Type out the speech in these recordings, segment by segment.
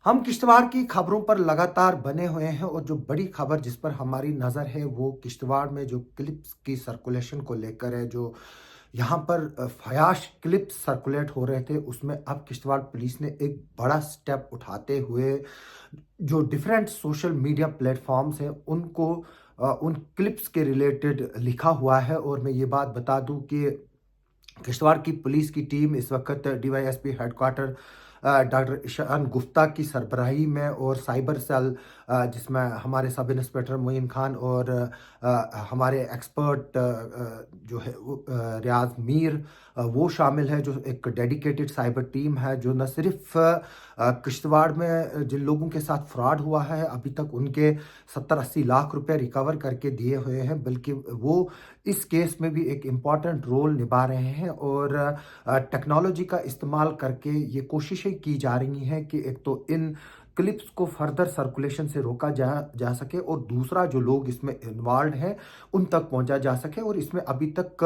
हम किश्तवाड़ की खबरों पर लगातार बने हुए हैं और जो बड़ी खबर जिस पर हमारी नज़र है वो किश्तवाड़ में जो क्लिप्स की सर्कुलेशन को लेकर है। जो यहाँ पर फयाश क्लिप्स सर्कुलेट हो रहे थे, उसमें अब किश्तवाड़ पुलिस ने एक बड़ा स्टेप उठाते हुए जो डिफरेंट सोशल मीडिया प्लेटफॉर्म्स हैं उनको उन क्लिप्स के रिलेटेड लिखा हुआ है। और मैं ये बात बता दूं कि किश्तवाड़ की पुलिस की टीम इस वक्त DYSP headquarter doctor Ishan Gupta की सरबराही में और साइबर सेल जिसमें हमारे सब इंस्पेक्टर मोइन खान और हमारे एक्सपर्ट जो है रियाज मीर वो शामिल है। जो एक डेडिकेटेड साइबर टीम है जो न सिर्फ किश्तवाड़ में जिन लोगों के साथ फ्रॉड हुआ है अभी तक उनके 70-80 लाख रुपए रिकवर करके दिए हुए हैं, बल्कि वो इस केस में भी एक इम्पॉर्टेंट रोल निभा रहे हैं। और टेक्नोलॉजी का इस्तेमाल करके ये कोशिशें की जा रही हैं कि एक तो इन क्लिप्स को फर्दर सर्कुलेशन से रोका जा सके और दूसरा जो लोग इसमें इन्वॉल्व हैं उन तक पहुंचा जा सके। और इसमें अभी तक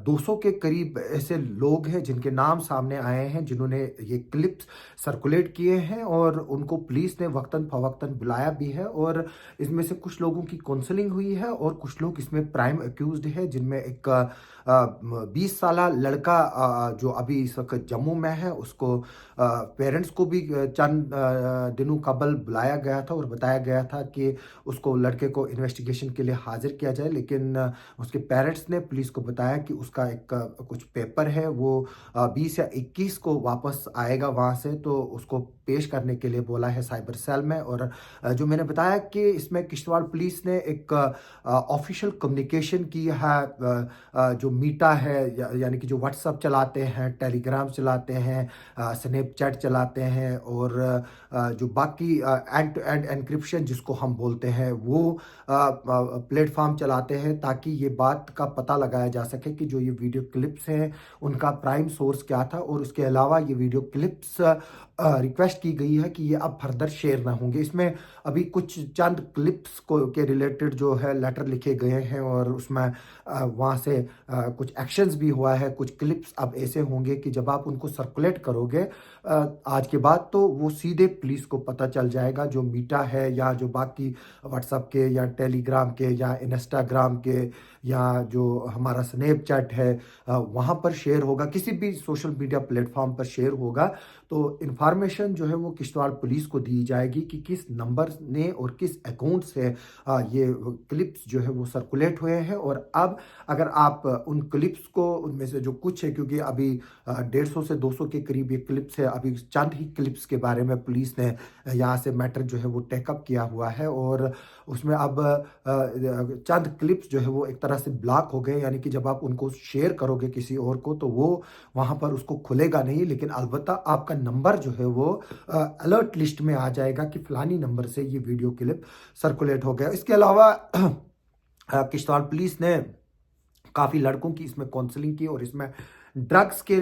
200 के करीब ऐसे लोग हैं जिनके नाम सामने आए हैं जिन्होंने ये क्लिप्स सर्कुलेट किए हैं और उनको पुलिस ने वक्तन फवक्तन बुलाया भी है। और इसमें से कुछ लोगों की काउंसलिंग हुई है और कुछ लोग इसमें प्राइम अक्यूज्ड है, जिनमें एक 20 साला लड़का जो अभी इस वक्त जम्मू में है, उसको पेरेंट्स को भी चंद दिनों कबल बुलाया गया था और बताया गया था कि उसको लड़के को इन्वेस्टिगेशन के लिए हाजिर किया जाए। लेकिन उसके पेरेंट्स ने पुलिस को बताया कि उसका एक कुछ पेपर है वो 20 या 21 को वापस आएगा वहाँ से, तो उसको पेश करने के लिए बोला है साइबर सेल में। और जो मैंने बताया कि इसमें किश्तवाड़ पुलिस ने एक ऑफिशियल कम्युनिकेशन की है। जो मीटा है यानी कि जो व्हाट्सअप चलाते हैं, टेलीग्राम चलाते हैं, स्नैपचैट चलाते हैं और जो बाकी एंड टू एंड एनक्रिप्शन जिसको हम बोलते हैं वो प्लेटफॉर्म चलाते हैं, ताकि ये बात का पता लगाया जा सके कि जो ये वीडियो क्लिप्स हैं उनका प्राइम सोर्स क्या था। और उसके अलावा ये वीडियो क्लिप्स रिक्वेस्ट की गई है कि ये अब फर्दर शेयर ना होंगे। इसमें अभी कुछ चंद क्लिप्स को के रिलेटेड जो है लेटर लिखे गए हैं और उसमें वहाँ से कुछ एक्शंस भी हुआ है। कुछ क्लिप्स अब ऐसे होंगे कि जब आप उनको सर्कुलेट करोगे आज के बाद तो वो सीधे पुलिस को पता चल जाएगा। जो मीटा है या जो बाकी व्हाट्सएप के या टेलीग्राम के या इंस्टाग्राम के या जो हमारा स्नैपचैट है वहाँ पर शेयर होगा, किसी भी सोशल मीडिया प्लेटफॉर्म पर शेयर होगा, तो इन्फॉर्मेशन जो है वो किश्तवाड़ पुलिस को दी जाएगी कि किस नंबर ने और किस अकाउंट से ये क्लिप्स जो है वो सर्कुलेट हुए हैं। और अब अगर आप उन क्लिप्स को उनमें से जो कुछ है, क्योंकि अभी 150 से 200 के करीब ये क्लिप्स है, अभी चंद ही क्लिप्स के बारे में पुलिस ने यहाँ से मैटर जो है वो टेकअप किया हुआ है और उसमें अब चंद क्लिप्स जो है वो एक तरह से ब्लॉक हो गए, यानी कि जब आप उनको शेयर करोगे किसी और को तो वो वहाँ पर उसको खुलेगा नहीं, लेकिन अलबत्ता आपका नंबर जो है वो अलर्ट लिस्ट में आ जाएगा कि फलानी नंबर से ये वीडियो क्लिप सर्कुलेट हो गया। इसके अलावा किश्तवाड़ पुलिस ने काफ़ी लड़कों की इसमें काउंसलिंग की और इसमें ड्रग्स के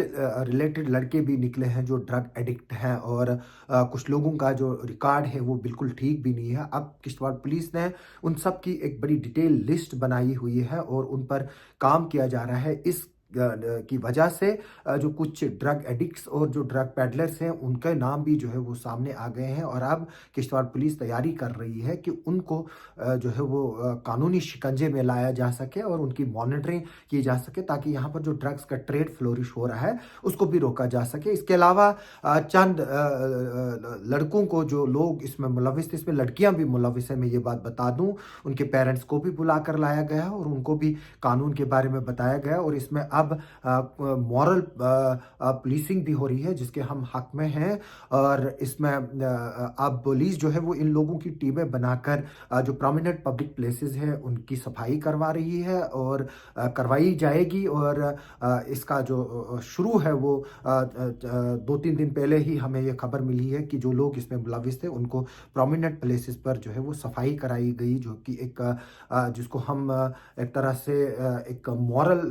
रिलेटेड लड़के भी निकले हैं जो ड्रग एडिक्ट हैं और कुछ लोगों का जो रिकॉर्ड है वो बिल्कुल ठीक भी नहीं है। अब किश्तवाड़ पुलिस ने उन सब की एक बड़ी डिटेल लिस्ट बनाई हुई है और उन पर काम किया जा रहा है। इस की वजह से जो कुछ ड्रग एडिक्ट्स और जो ड्रग पेडलर्स हैं उनके नाम भी जो है वो सामने आ गए हैं और अब किश्तवाड़ पुलिस तैयारी कर रही है कि उनको जो है वो कानूनी शिकंजे में लाया जा सके और उनकी मॉनिटरिंग की जा सके, ताकि यहाँ पर जो ड्रग्स का ट्रेड फ्लोरिश हो रहा है उसको भी रोका जा सके। इसके अलावा चंद लड़कों को जो लोग इसमें मुलविस थे, इसमें लड़कियां भी मुलविस है, मैं ये बात बता दूं, उनके पेरेंट्स को भी बुला कर लाया गया और उनको भी कानून के बारे में बताया गया। और इसमें अब मॉरल पुलिसिंग भी हो रही है जिसके हम हक में हैं। और इसमें अब पुलिस जो है वो इन लोगों की टीमें बनाकर जो प्रोमिनेंट पब्लिक प्लेसेस हैं उनकी सफाई करवा रही है और करवाई जाएगी। और इसका जो शुरू है वो 2-3 दिन पहले ही हमें ये खबर मिली है कि जो लोग इसमें मुलविस थे उनको प्रोमिनेंट प्लेसेस पर जो है वो सफाई कराई गई, जो कि एक जिसको हम एक तरह से एक मॉरल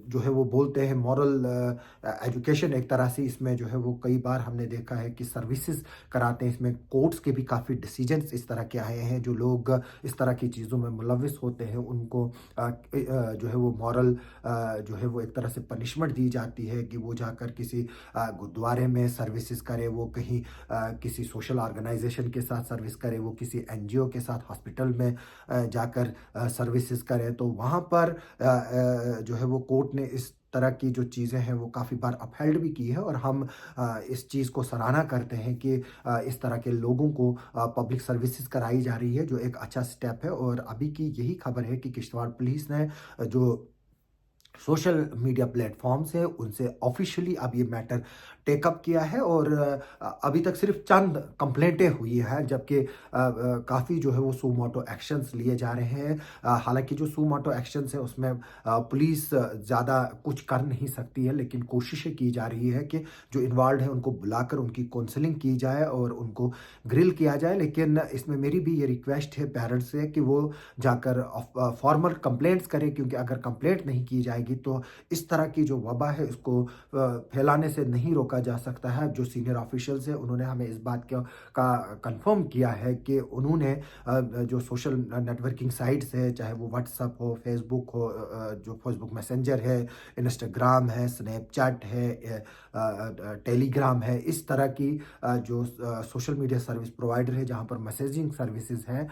जो है वो बोलते हैं मॉरल एजुकेशन एक तरह से इसमें जो है वो कई बार हमने देखा है कि सर्विसेज कराते हैं। इसमें कोर्ट्स के भी काफ़ी डिसीजंस इस तरह के आए हैं, जो लोग इस तरह की चीज़ों में मुलविस होते हैं उनको जो है वो मॉरल जो है वो एक तरह से पनिशमेंट दी जाती है कि वो जाकर किसी गुरुद्वारे में सर्विसेज करे, वो कहीं किसी सोशल ऑर्गेनाइजेशन के साथ सर्विस करे, वो किसी एनजीओ के साथ हॉस्पिटल में जाकर सर्विसेज करे। तो वहाँ पर जो है वो कोर्ट ने इस तरह की जो चीज़ें हैं वो काफ़ी बार अपहेल्ड भी की है, और हम इस चीज़ को सराहना करते हैं कि इस तरह के लोगों को पब्लिक सर्विसेज कराई जा रही है, जो एक अच्छा स्टेप है। और अभी की यही खबर है कि किश्तवाड़ पुलिस ने जो सोशल मीडिया प्लेटफॉर्म्स है उनसे ऑफिशियली अब ये मैटर टेकअप किया है, और अभी तक सिर्फ चंद कंप्लेंटें हुई हैं, जबकि काफ़ी जो है वो सू मोटो एक्शंस लिए जा रहे हैं। हालांकि जो सू मोटो एक्शंस है उसमें पुलिस ज़्यादा कुछ कर नहीं सकती है, लेकिन कोशिशें की जा रही है कि जो इन्वॉल्व है उनको बुलाकर उनकी काउंसलिंग की जाए और उनको ग्रिल किया जाए। लेकिन इसमें मेरी भी ये रिक्वेस्ट है पेरेंट्स से कि वो जाकर फॉर्मल कंप्लेंट्स करें, क्योंकि अगर कंप्लेंट नहीं की जाएगी तो इस तरह की जो वबा है उसको फैलाने से नहीं रोका जा सकता है। जो सीनियर ऑफिशियल्स हैं उन्होंने हमें इस बात का कंफर्म किया है कि उन्होंने जो सोशल नेटवर्किंग साइट्स है, चाहे वो व्हाट्सएप हो, फेसबुक हो, जो फेसबुक मैसेंजर है, इंस्टाग्राम है, स्नैपचैट है, टेलीग्राम है, इस तरह की जो सोशल मीडिया सर्विस प्रोवाइडर है जहाँ पर मैसेजिंग सर्विसेज हैं,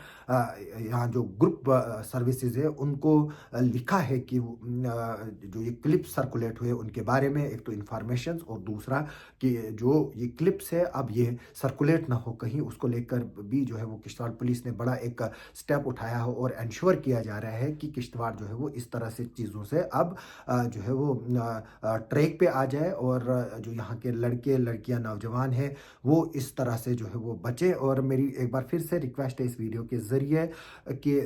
यहाँ जो ग्रुप सर्विसेज है, उनको लिखा है कि जो ये क्लिप सर्कुलेट हुए उनके बारे में एक तो इंफॉर्मेशन, और दूसरा कि जो ये क्लिप्स है अब ये सर्कुलेट ना हो कहीं, उसको लेकर भी जो है वो किश्तवाड़ पुलिस ने बड़ा एक स्टेप उठाया हो, और इंश्योर किया जा रहा है कि किश्तवाड़ जो है वो इस तरह से चीज़ों से अब जो है वो ट्रैक पे आ जाए, और जो यहाँ के लड़के लड़कियाँ नौजवान हैं वो इस तरह से जो है वो बचे। और मेरी एक बार फिर से रिक्वेस्ट है इस वीडियो के ज़रिए कि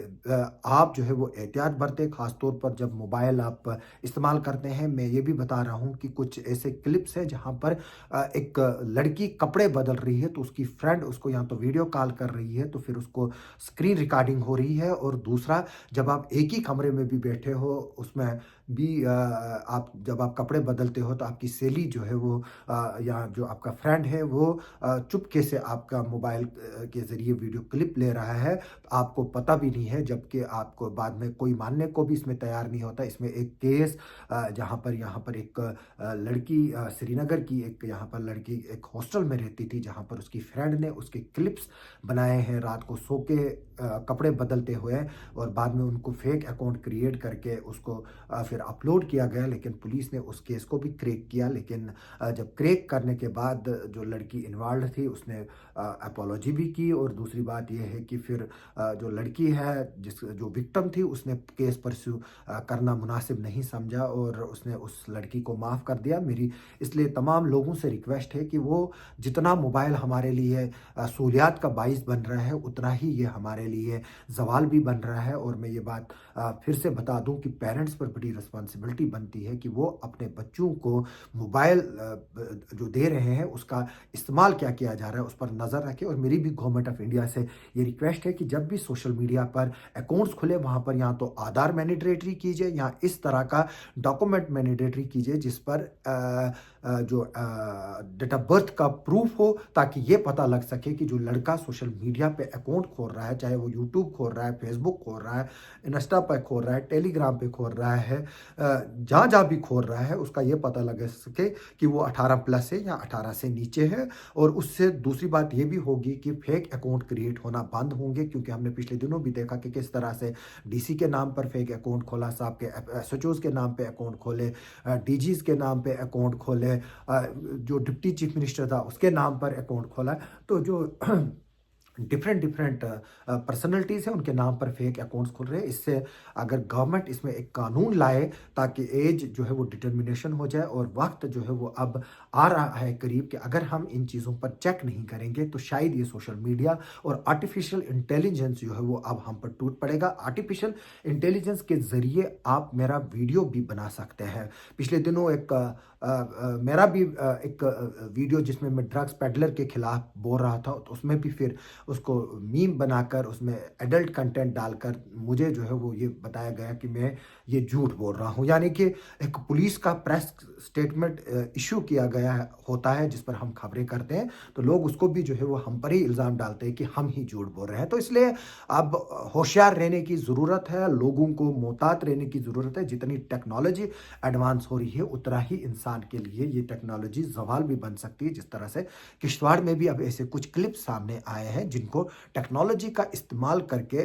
आप जो है वो एहतियात बरतें, ख़ासतौर पर जब मोबाइल आप इस्तेमाल करते हैं। मैं ये भी बता रहा हूँ कि कुछ ऐसे क्लिप्स हैं जहाँ पर एक लड़की कपड़े बदल रही है, तो उसकी फ्रेंड उसको या तो वीडियो कॉल कर रही है, तो फिर उसको स्क्रीन रिकॉर्डिंग हो रही है, और दूसरा जब आप एक ही कमरे में भी बैठे हो उसमें भी आप जब आप कपड़े बदलते हो तो आपकी सहेली जो है वो या जो आपका फ्रेंड है वो चुपके से आपका मोबाइल के ज़रिए वीडियो क्लिप ले रहा है, आपको पता भी नहीं है, जबकि आपको बाद में कोई मानने को भी इसमें तैयार नहीं होता। इसमें एक केस जहाँ पर यहाँ पर एक लड़की श्रीनगर की एक यहाँ पर लड़की एक हॉस्टल में रहती थी, जहाँ पर उसकी फ्रेंड ने उसके क्लिप्स बनाए हैं रात को सो के कपड़े बदलते हुए, और बाद में उनको फेक अकाउंट क्रिएट करके उसको फिर अपलोड किया गया। लेकिन पुलिस ने उस केस को भी क्रैक किया, लेकिन जब क्रैक करने के बाद जो लड़की इन्वॉल्व थी उसने अपोलॉजी भी की, और दूसरी बात यह है कि फिर जो लड़की है जो विक्टिम थी उसने केस परस्यू करना मुनासिब नहीं समझा, और उसने उस लड़की को माफ़ कर दिया। मेरी इसलिए तमाम लोगों से रिक्वेस्ट है कि वो जितना मोबाइल हमारे लिए सहूलियात का बाइस बन रहा है, उतना ही ये हमारे लिए ज़वाल भी बन रहा है। और मैं ये बात फिर से बता दूं कि पेरेंट्स पर बड़ी रिस्पॉन्सिबिलिटी बनती है कि वो अपने बच्चों को मोबाइल जो दे रहे हैं उसका इस्तेमाल क्या किया जा रहा है उस पर नज़र रखें। और मेरी भी गवर्नमेंट ऑफ इंडिया से ये रिक्वेस्ट है कि जब भी सोशल मीडिया पर अकाउंट्स खुले वहाँ पर या तो आधार मैंडेटरी कीजिए या इस तरह का डॉक्यूमेंट मैंडेटरी कीजिए जिस पर जो डेट ऑफ बर्थ का प्रूफ हो, ताकि ये पता लग सके कि जो लड़का सोशल मीडिया पे अकाउंट खोल रहा है, चाहे वो यूट्यूब खोल रहा है, फेसबुक खोल रहा है, इंस्टा पे खोल रहा है, टेलीग्राम पे खोल रहा है, जहाँ जहाँ भी खोल रहा है उसका ये पता लग सके कि वो 18 प्लस है या 18 से नीचे है। और उससे दूसरी बात ये भी होगी कि फेक अकाउंट क्रिएट होना बंद होंगे, क्योंकि हमने पिछले दिनों भी देखा कि किस तरह से डीसी के नाम पर फेक अकाउंट खोला, साहब के एसएचओज के नाम पे अकाउंट खोले, डीजीज के नाम पे अकाउंट खोले, जो डिप्टी चीफ मिनिस्टर था उसके नाम पर अकाउंट खोला। तो जो डिफरेंट पर्सनलिटीज़ हैं उनके नाम पर फेक अकाउंट्स खुल रहे हैं। इससे अगर गवर्नमेंट इसमें एक कानून लाए ताकि एज जो है वो डिटर्मिनेशन हो जाए, और वक्त जो है वो अब आ रहा है करीब कि अगर हम इन चीज़ों पर चेक नहीं करेंगे तो शायद ये सोशल मीडिया और आर्टिफिशियल इंटेलिजेंस जो है वो अब हम पर टूट पड़ेगा। आर्टिफिशियल इंटेलिजेंस के ज़रिए आप मेरा वीडियो भी बना सकते हैं। पिछले दिनों एक मेरा भी एक वीडियो जिसमें मैं ड्रग्स पेडलर के खिलाफ बोल रहा था, तो उसमें भी फिर उसको मीम बनाकर उसमें एडल्ट कंटेंट डालकर मुझे जो है वो ये बताया गया कि मैं ये झूठ बोल रहा हूँ। यानी कि एक पुलिस का प्रेस स्टेटमेंट इशू किया गया होता है जिस पर हम खबरें करते हैं, तो लोग उसको भी जो है वो हम पर ही इल्ज़ाम डालते हैं कि हम ही झूठ बोल रहे हैं। तो इसलिए अब होशियार रहने की ज़रूरत है, लोगों को मोहतात रहने की ज़रूरत है। जितनी टेक्नोलॉजी एडवांस हो रही है, उतना ही इंसान के लिए ये टेक्नोलॉजी ज़वाल भी बन सकती है। जिस तरह से किश्तवाड़ में भी अब ऐसे कुछ क्लिप सामने आए हैं जिनको टेक्नोलॉजी का इस्तेमाल करके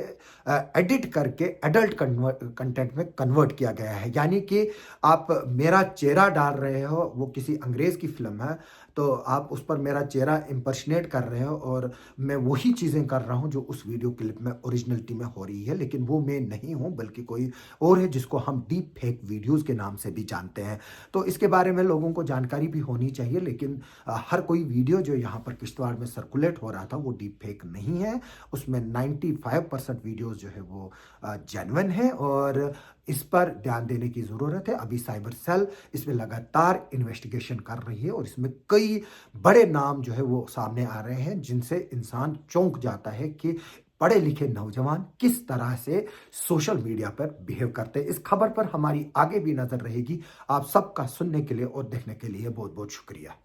एडिट करके एडल्ट कंटेंट में कन्वर्ट किया गया है। यानी कि आप मेरा चेहरा डाल रहे हो, वो किसी अंग्रेज़ की फ़िल्म है, तो आप उस पर मेरा चेहरा इम्पर्सनेट कर रहे हो और मैं वही चीज़ें कर रहा हूँ जो उस वीडियो क्लिप में ओरिजिनलिटी में हो रही है, लेकिन वो मैं नहीं हूँ बल्कि कोई और है जिसको हम डीप फेक वीडियोज़ के नाम से भी जानते हैं। तो इसके बारे में लोगों को जानकारी भी होनी चाहिए, लेकिन हर कोई वीडियो जो यहाँ पर किश्तवाड़ में सर्कुलेट हो रहा था वो डीप फेक नहीं है। उसमें 95% वीडियोज़ जो है वो जेन्युइन है और इस पर ध्यान देने की ज़रूरत है। अभी साइबर सेल इसमें लगातार इन्वेस्टिगेशन कर रही है और इसमें कई बड़े नाम जो है वो सामने आ रहे हैं जिनसे इंसान चौंक जाता है कि पढ़े लिखे नौजवान किस तरह से सोशल मीडिया पर बिहेव करते हैं। इस खबर पर हमारी आगे भी नज़र रहेगी। आप सबका सुनने के लिए और देखने के लिए बहुत बहुत शुक्रिया।